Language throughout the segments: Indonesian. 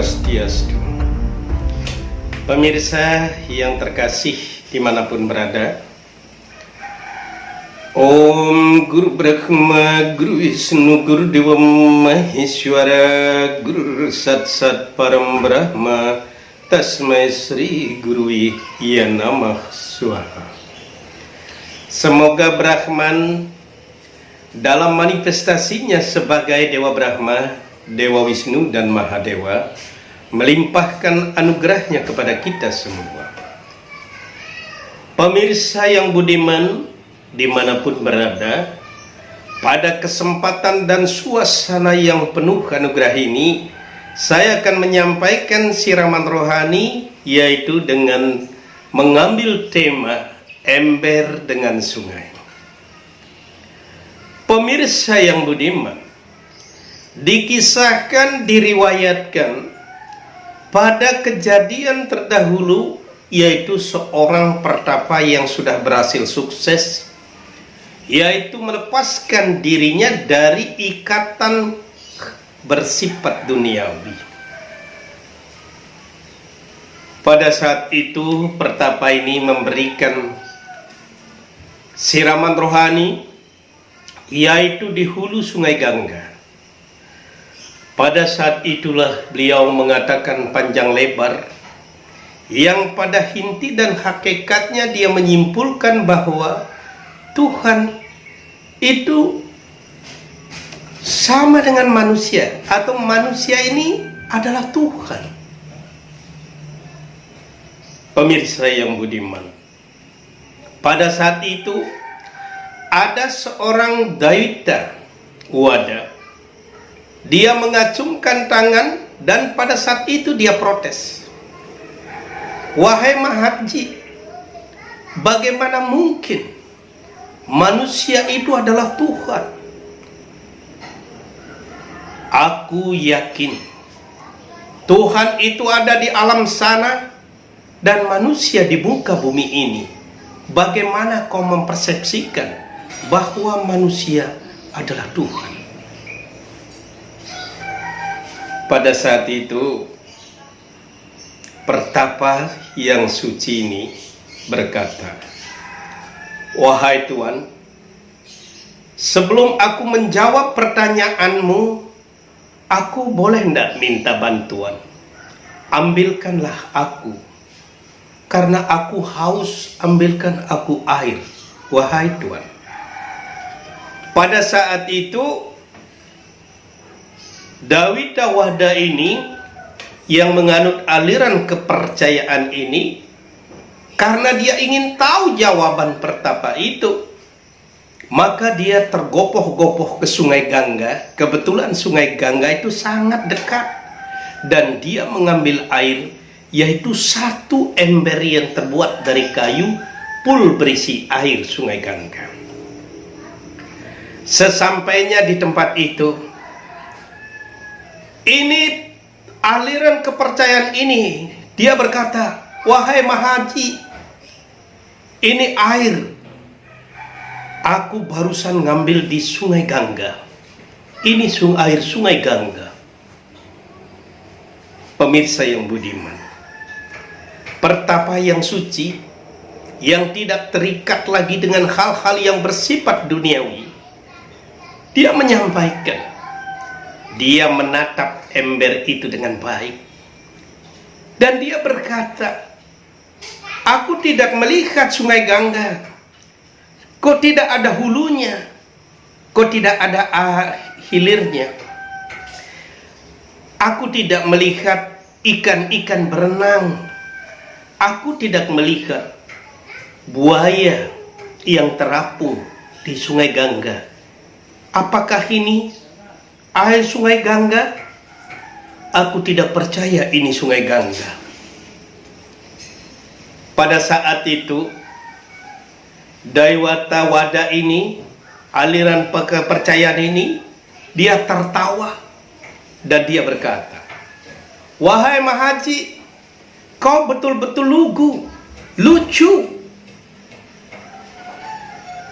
Swastiastu. Pemirsa yang terkasih dimanapun berada, Om Guru Brahma, Guru Wisnu, Guru Dewa Maheswara, Guru Sat Sat Param Brahma, Tasmai Sri Gurui Ya Namah Swaha. Semoga Brahman dalam manifestasinya sebagai Dewa Brahma, Dewa Wisnu dan Mahadewa melimpahkan anugerahnya kepada kita semua. Pemirsa yang budiman dimanapun berada, pada kesempatan dan suasana yang penuh anugerah ini, saya akan menyampaikan siraman rohani, yaitu dengan mengambil tema ember dengan sungai. Pemirsa yang budiman, dikisahkan, diriwayatkan pada kejadian terdahulu, yaitu seorang pertapa yang sudah berhasil sukses, yaitu melepaskan dirinya dari ikatan bersifat duniawi. Pada saat itu pertapa ini memberikan siraman rohani, yaitu di hulu Sungai Gangga. Pada saat itulah beliau mengatakan panjang lebar, yang pada inti dan hakikatnya dia menyimpulkan bahwa Tuhan itu sama dengan manusia, atau manusia ini adalah Tuhan. Pemirsa yang budiman, pada saat itu ada seorang Daita Wada. Dia mengacungkan tangan dan pada saat itu dia protes. Wahai Mahaji, bagaimana mungkin manusia itu adalah Tuhan? Aku yakin Tuhan itu ada di alam sana dan manusia di muka bumi ini. Bagaimana kau mempersepsikan bahwa manusia adalah Tuhan? Pada saat itu pertapa yang suci ini berkata, wahai Tuhan, sebelum aku menjawab pertanyaanmu, aku boleh tidak minta bantuan? Ambilkanlah aku, karena aku haus, ambilkan aku air, wahai Tuhan. Pada saat itu Daita Wada ini yang menganut aliran kepercayaan ini, karena dia ingin tahu jawaban pertapa itu, maka dia tergopoh-gopoh ke Sungai Gangga. Kebetulan Sungai Gangga itu sangat dekat, dan dia mengambil air, yaitu satu ember yang terbuat dari kayu, full berisi air Sungai Gangga. Sesampainya di tempat itu, ini aliran kepercayaan ini, dia berkata, wahai Mahaji, ini air aku barusan ngambil di Sungai Gangga. Ini air Sungai Gangga. Pemirsa yang budiman, pertapa yang suci, yang tidak terikat lagi dengan hal-hal yang bersifat duniawi, dia menyampaikan, dia menatap ember itu dengan baik, dan dia berkata, aku tidak melihat Sungai Gangga. Kok tidak ada hulunya? Kok tidak ada hilirnya? Aku tidak melihat ikan-ikan berenang. Aku tidak melihat buaya yang terapung di Sungai Gangga. Apakah ini air Sungai Gangga? Aku tidak percaya ini Sungai Gangga. Pada saat itu Daita Wada ini, aliran kepercayaan ini, dia tertawa dan dia berkata, wahai Mahaji, kau betul-betul lucu.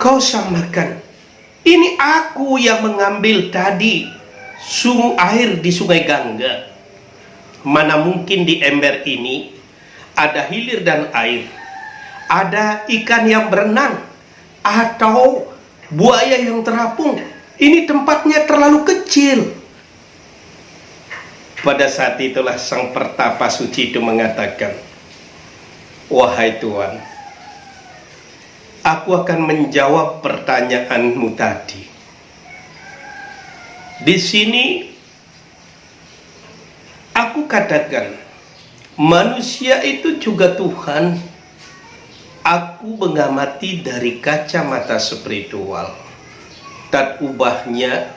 Kau samakan, ini aku yang mengambil tadi air di Sungai Gangga. Mana mungkin di ember ini ada hilir dan air, ada ikan yang berenang, atau buaya yang terapung. Ini tempatnya terlalu kecil. Pada saat itulah sang pertapa suci itu mengatakan, "Wahai Tuhan, aku akan menjawab pertanyaanmu tadi. Di sini aku katakan, manusia itu juga Tuhan. Aku mengamati dari kacamata spiritual, dan ubahnya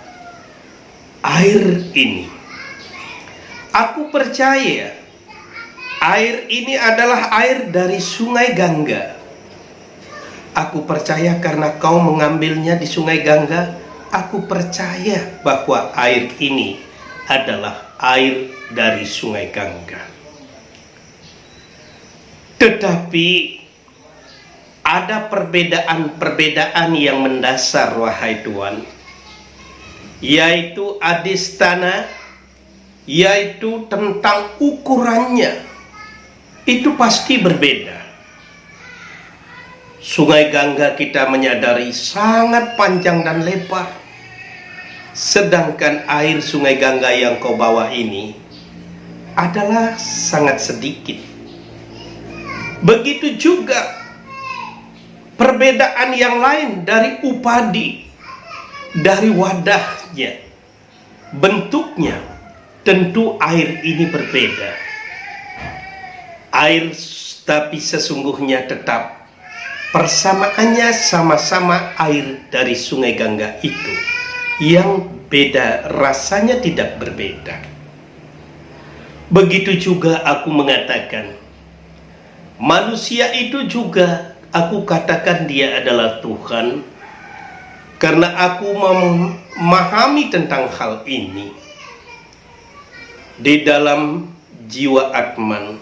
air ini. Aku percaya air ini adalah air dari Sungai Gangga. Aku percaya karena kau mengambilnya di Sungai Gangga, aku percaya bahwa air ini adalah air dari Sungai Gangga. Tetapi ada perbedaan-perbedaan yang mendasar, wahai Tuhan, yaitu adistana, yaitu tentang ukurannya. Itu pasti berbeda. Sungai Gangga kita menyadari sangat panjang dan lebar, sedangkan air Sungai Gangga yang kau bawa ini adalah sangat sedikit. Begitu juga perbedaan yang lain dari upadi, dari wadahnya, bentuknya, tentu air ini berbeda. Air tapi sesungguhnya tetap persamaannya sama-sama air dari Sungai Gangga itu. Yang beda rasanya tidak berbeda. Begitu juga aku mengatakan, manusia itu juga aku katakan dia adalah Tuhan, karena aku memahami tentang hal ini. Di dalam jiwa Atman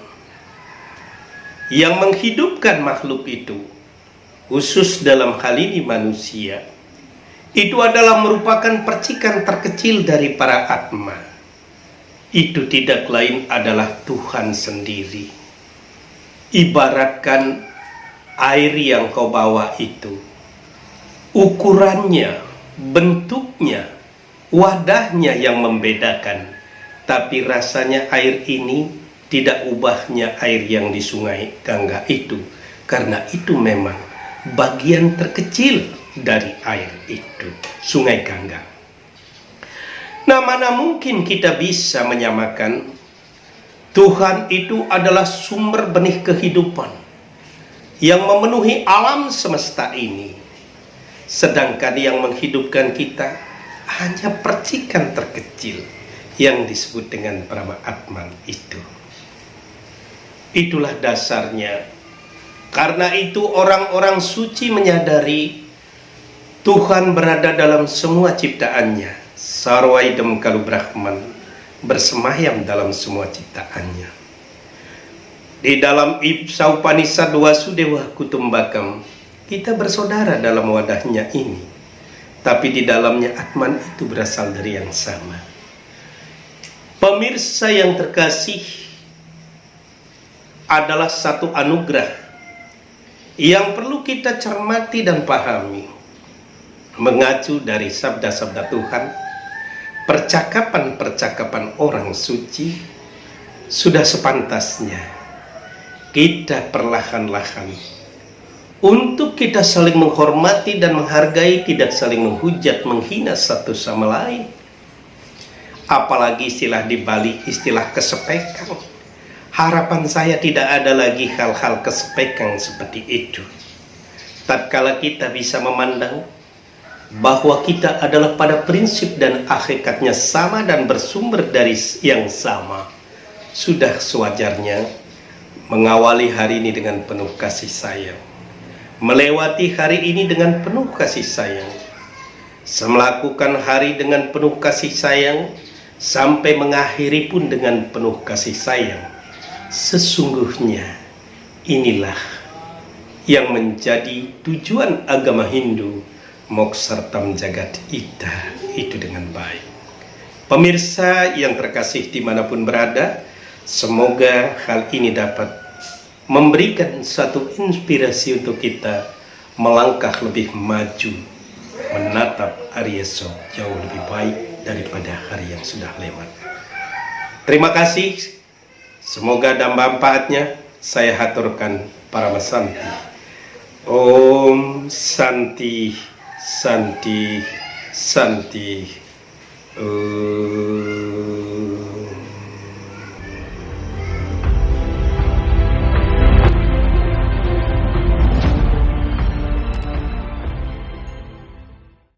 yang menghidupkan makhluk itu, khusus dalam hal ini manusia, itu adalah merupakan percikan terkecil dari para Atma. Itu tidak lain adalah Tuhan sendiri. Ibaratkan air yang kau bawa itu, ukurannya, bentuknya, wadahnya yang membedakan, tapi rasanya air ini tidak ubahnya air yang di Sungai Gangga itu, karena itu memang bagian terkecil dari air itu, Sungai Gangga. Nah, mana mungkin kita bisa menyamakan Tuhan itu adalah sumber benih kehidupan yang memenuhi alam semesta ini, sedangkan yang menghidupkan kita hanya percikan terkecil yang disebut dengan Brahma Atman itu. Itulah dasarnya. Karena itu orang-orang suci menyadari Tuhan berada dalam semua ciptaannya. Sarwaidam Kalu Brahman, bersemayam dalam semua ciptaannya. Di dalam Saupanisad Wasudewa Kutumbakam, kita bersaudara dalam wadahnya ini, tapi di dalamnya Atman itu berasal dari yang sama. Pemirsa yang terkasih, adalah satu anugerah yang perlu kita cermati dan pahami. Mengacu dari sabda-sabda Tuhan, percakapan-percakapan orang suci, sudah sepantasnya kita perlahan-lahan untuk kita saling menghormati dan menghargai, tidak saling menghujat, menghina satu sama lain. Apalagi istilah di Bali, istilah kesepekan. Harapan saya tidak ada lagi hal-hal kesepekan seperti itu. Tatkala kita bisa memandang bahwa kita adalah pada prinsip dan hakikatnya sama dan bersumber dari yang sama, sudah sewajarnya mengawali hari ini dengan penuh kasih sayang, melewati hari ini dengan penuh kasih sayang, melakukan hari dengan penuh kasih sayang, sampai mengakhiri pun dengan penuh kasih sayang. Sesungguhnya inilah yang menjadi tujuan agama Hindu, Moksartam Jagat Ita, itu dengan baik. Pemirsa yang terkasih dimanapun berada, Semoga hal ini dapat memberikan suatu inspirasi untuk kita melangkah lebih maju, menatap hari esok jauh lebih baik daripada hari yang sudah lewat. Terima kasih. Semoga ada manfaatnya. Saya haturkan para Santi. Om Santi, Santi, Santi.